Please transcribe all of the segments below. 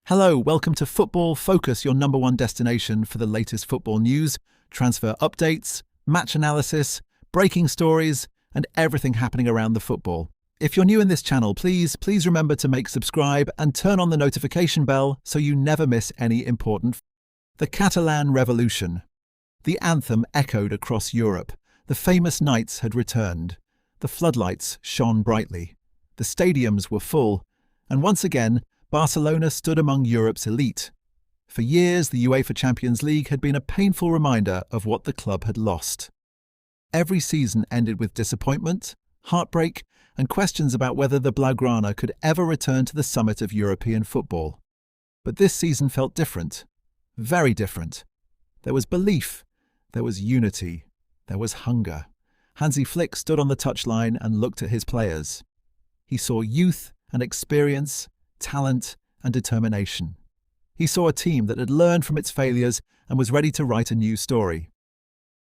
Hello, welcome to Football Focus, your number one destination for the latest football news, transfer updates, match analysis, breaking stories, and everything happening around the football. If you're new in this channel, please remember to subscribe and turn on the notification bell so you never miss any important. The Catalan Revolution. The anthem echoed across Europe. The famous nights had returned. The floodlights shone brightly. The stadiums were full, and once again, Barcelona stood among Europe's elite. For years, the UEFA Champions League had been a painful reminder of what the club had lost. Every season ended with disappointment, heartbreak, and questions about whether the Blaugrana could ever return to the summit of European football. But this season felt different. Very different. There was belief. There was unity. There was hunger. Hansi Flick stood on the touchline and looked at his players. He saw youth and experience, talent and determination. He saw a team that had learned from its failures and was ready to write a new story.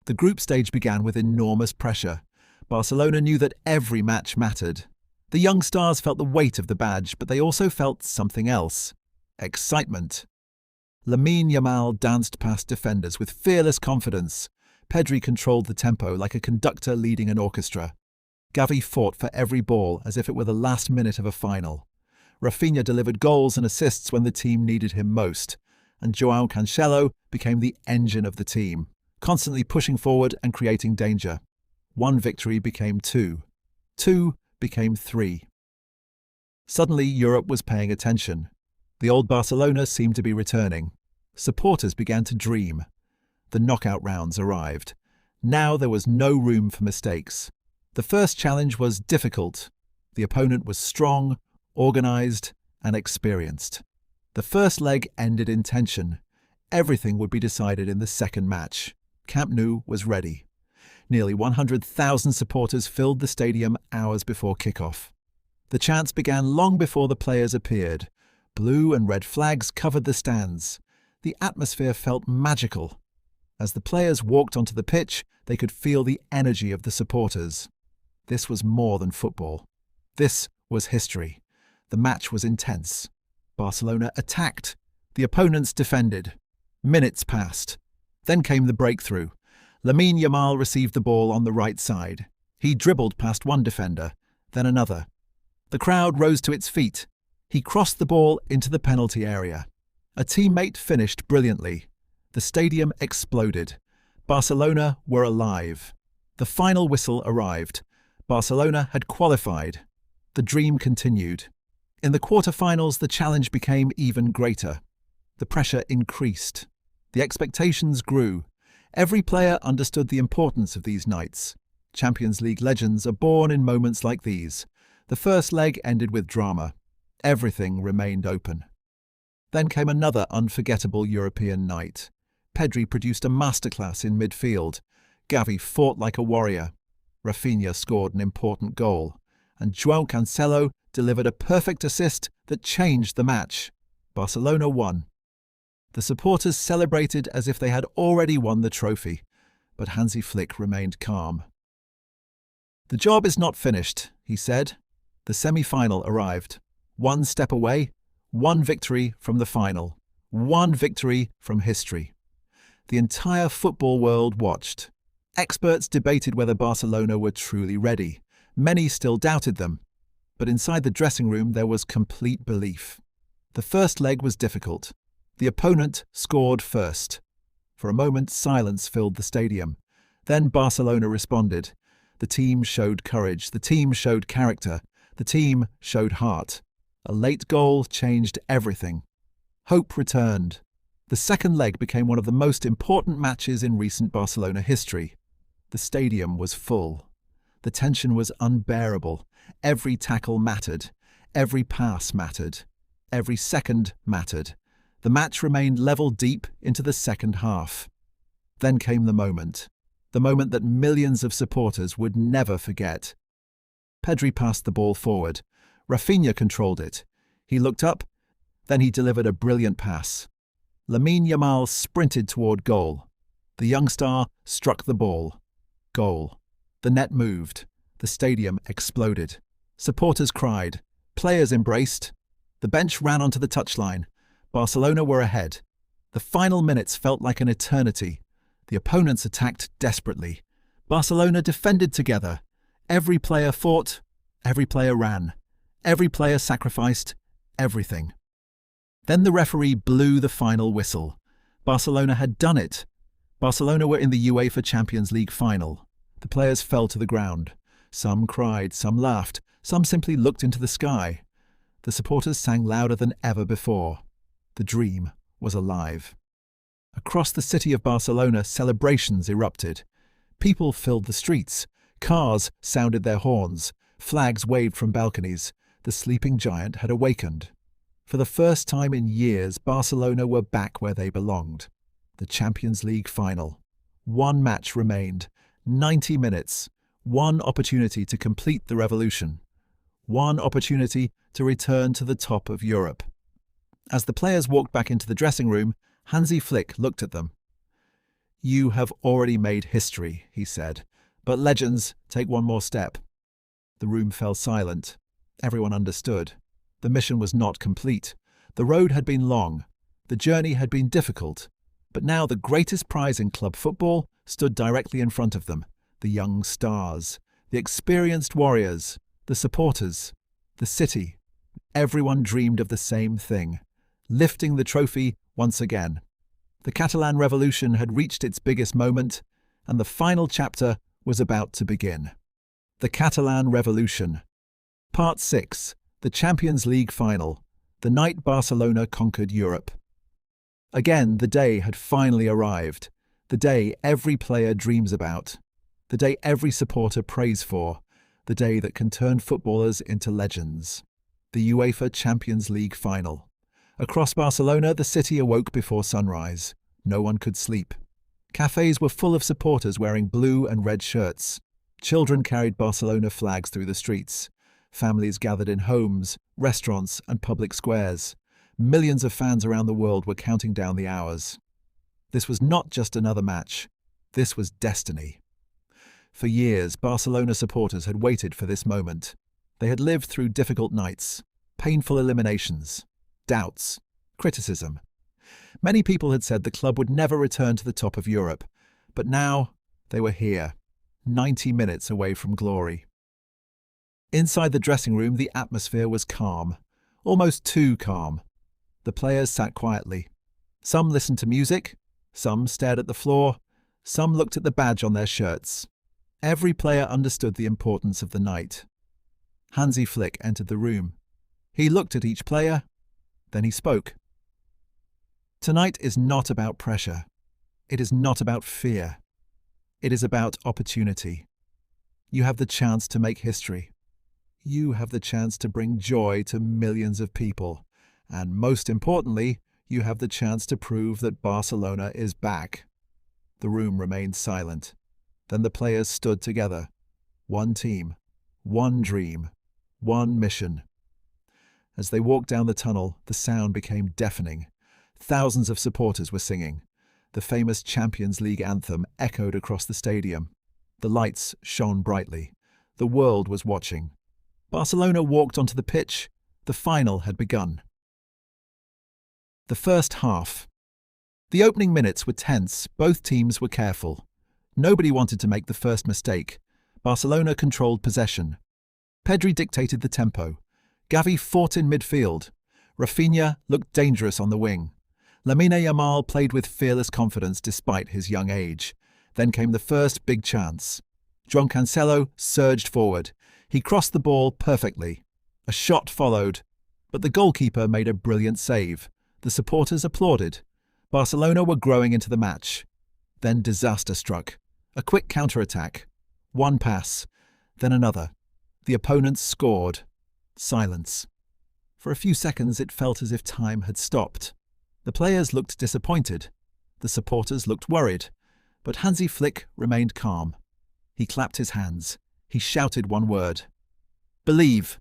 The group stage began with enormous pressure. Barcelona knew that every match mattered. The young stars felt the weight of the badge, but they also felt something else: excitement. Lamine Yamal danced past defenders with fearless confidence. Pedri controlled the tempo like a conductor leading an orchestra. Gavi fought for every ball as if it were the last minute of a final. Rafinha delivered goals and assists when the team needed him most, and João Cancelo became the engine of the team, constantly pushing forward and creating danger. One victory became two. Two became three. Suddenly, Europe was paying attention. The old Barcelona seemed to be returning. Supporters began to dream. The knockout rounds arrived. Now there was no room for mistakes. The first challenge was difficult. The opponent was strong, organised, and experienced. The first leg ended in tension. Everything would be decided in the second match. Camp Nou was ready. Nearly 100,000 supporters filled the stadium hours before kickoff. The chants began long before the players appeared. Blue and red flags covered the stands. The atmosphere felt magical. As the players walked onto the pitch, they could feel the energy of the supporters. This was more than football. This was history. The match was intense. Barcelona attacked. The opponents defended. Minutes passed. Then came the breakthrough. Lamine Yamal received the ball on the right side. He dribbled past one defender, then another. The crowd rose to its feet. He crossed the ball into the penalty area. A teammate finished brilliantly. The stadium exploded. Barcelona were alive. The final whistle arrived. Barcelona had qualified. The dream continued. In the quarterfinals, the challenge became even greater. The pressure increased. The expectations grew. Every player understood the importance of these nights. Champions League legends are born in moments like these. The first leg ended with drama. Everything remained open. Then came another unforgettable European night. Pedri produced a masterclass in midfield. Gavi fought like a warrior. Rafinha scored an important goal. And João Cancelo delivered a perfect assist that changed the match. Barcelona won. The supporters celebrated as if they had already won the trophy, but Hansi Flick remained calm. "The job is not finished," he said. The semi-final arrived. One step away, one victory from the final, one victory from history. The entire football world watched. Experts debated whether Barcelona were truly ready. Many still doubted them. But inside the dressing room there was complete belief. The first leg was difficult. The opponent scored first. For a moment, silence filled the stadium. Then Barcelona responded. The team showed courage. The team showed character. The team showed heart. A late goal changed everything. Hope returned. The second leg became one of the most important matches in recent Barcelona history. The stadium was full. The tension was unbearable. Every tackle mattered. Every pass mattered. Every second mattered. The match remained level deep into the second half. Then came the moment that millions of supporters would never forget. Pedri passed the ball forward. Rafinha controlled it. He looked up, then he delivered a brilliant pass. Lamine Yamal sprinted toward goal. The young star struck the ball. Goal. The net moved. The stadium exploded. Supporters cried. Players embraced. The bench ran onto the touchline. Barcelona were ahead. The final minutes felt like an eternity. The opponents attacked desperately. Barcelona defended together. Every player fought, every player ran, every player sacrificed everything. Then the referee blew the final whistle. Barcelona had done it. Barcelona were in the UEFA Champions League final. The players fell to the ground. Some cried, some laughed, some simply looked into the sky. The supporters sang louder than ever before. The dream was alive. Across the city of Barcelona, celebrations erupted. People filled the streets. Cars sounded their horns. Flags waved from balconies. The sleeping giant had awakened. For the first time in years, Barcelona were back where they belonged. The Champions League final. One match remained. 90 minutes. One opportunity to complete the revolution. One opportunity to return to the top of Europe. As the players walked back into the dressing room, Hansi Flick looked at them. "You have already made history," he said, "but legends take one more step." The room fell silent. Everyone understood. The mission was not complete. The road had been long. The journey had been difficult. But now the greatest prize in club football stood directly in front of them. The young stars, the experienced warriors, the supporters, the city. Everyone dreamed of the same thing: lifting the trophy once again. The Catalan revolution had reached its biggest moment, and the final chapter was about to begin. The Catalan Revolution. Part 6. The Champions League Final. The night Barcelona conquered Europe. Again, the day had finally arrived. The day every player dreams about. The day every supporter prays for. The day that can turn footballers into legends. The UEFA Champions League Final. Across Barcelona, the city awoke before sunrise. No one could sleep. Cafes were full of supporters wearing blue and red shirts. Children carried Barcelona flags through the streets. Families gathered in homes, restaurants, and public squares. Millions of fans around the world were counting down the hours. This was not just another match. This was destiny. For years, Barcelona supporters had waited for this moment. They had lived through difficult nights, painful eliminations, doubts, criticism. Many people had said the club would never return to the top of Europe, but now they were here, 90 minutes away from glory. Inside the dressing room, the atmosphere was calm, almost too calm. The players sat quietly. Some listened to music, some stared at the floor, some looked at the badge on their shirts. Every player understood the importance of the night. Hansi Flick entered the room. He looked at each player, then he spoke. Tonight is not about pressure. It is not about fear. It is about opportunity. You have the chance to make history. You have the chance to bring joy to millions of people. And most importantly, you have the chance to prove that Barcelona is back. The room remained silent. Then the players stood together. One team, one dream, one mission. As they walked down the tunnel, the sound became deafening. Thousands of supporters were singing. The famous Champions League anthem echoed across the stadium. The lights shone brightly. The world was watching. Barcelona walked onto the pitch. The final had begun. The first half. The opening minutes were tense. Both teams were careful. Nobody wanted to make the first mistake. Barcelona controlled possession. Pedri dictated the tempo. Gavi fought in midfield. Rafinha looked dangerous on the wing. Lamine Yamal played with fearless confidence despite his young age. Then came the first big chance. João Cancelo surged forward. He crossed the ball perfectly. A shot followed, but the goalkeeper made a brilliant save. The supporters applauded. Barcelona were growing into the match. Then disaster struck. A quick counter-attack. One pass, then another. The opponents scored. Silence. For a few seconds it felt as if time had stopped. The players looked disappointed. The supporters looked worried. But Hansi Flick remained calm. He clapped his hands. He shouted one word. Believe.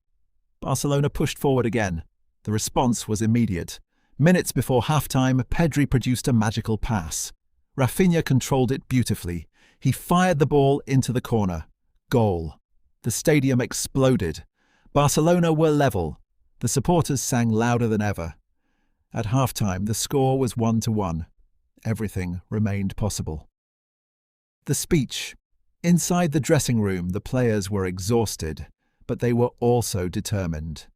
Barcelona pushed forward again. The response was immediate. Minutes before half-time, Pedri produced a magical pass. Rafinha controlled it beautifully. He fired the ball into the corner. Goal. The stadium exploded. Barcelona were level. The supporters sang louder than ever. At halftime, the score was 1-1. Everything remained possible. The speech. Inside the dressing room, the players were exhausted, but they were also determined.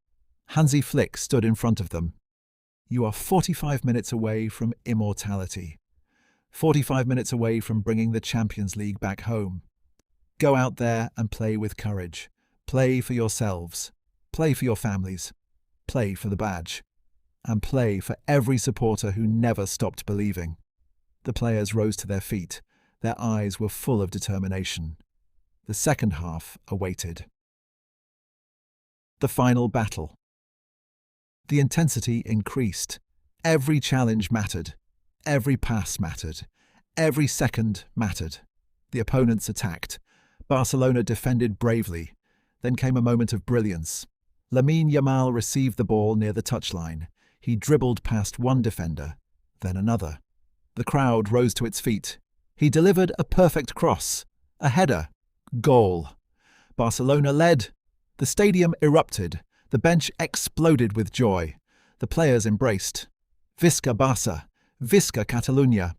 Hansi Flick stood in front of them. You are 45 minutes away from immortality. 45 minutes away from bringing the Champions League back home. Go out there and play with courage. Play for yourselves. Play for your families. Play for the badge. And play for every supporter who never stopped believing. The players rose to their feet. Their eyes were full of determination. The second half awaited. The final battle. The intensity increased. Every challenge mattered. Every pass mattered. Every second mattered. The opponents attacked. Barcelona defended bravely. Then came a moment of brilliance. Lamine Yamal received the ball near the touchline. He dribbled past one defender, then another. The crowd rose to its feet. He delivered a perfect cross. A header. Goal. Barcelona led. The stadium erupted. The bench exploded with joy. The players embraced. Visca Barça. Visca Catalunya.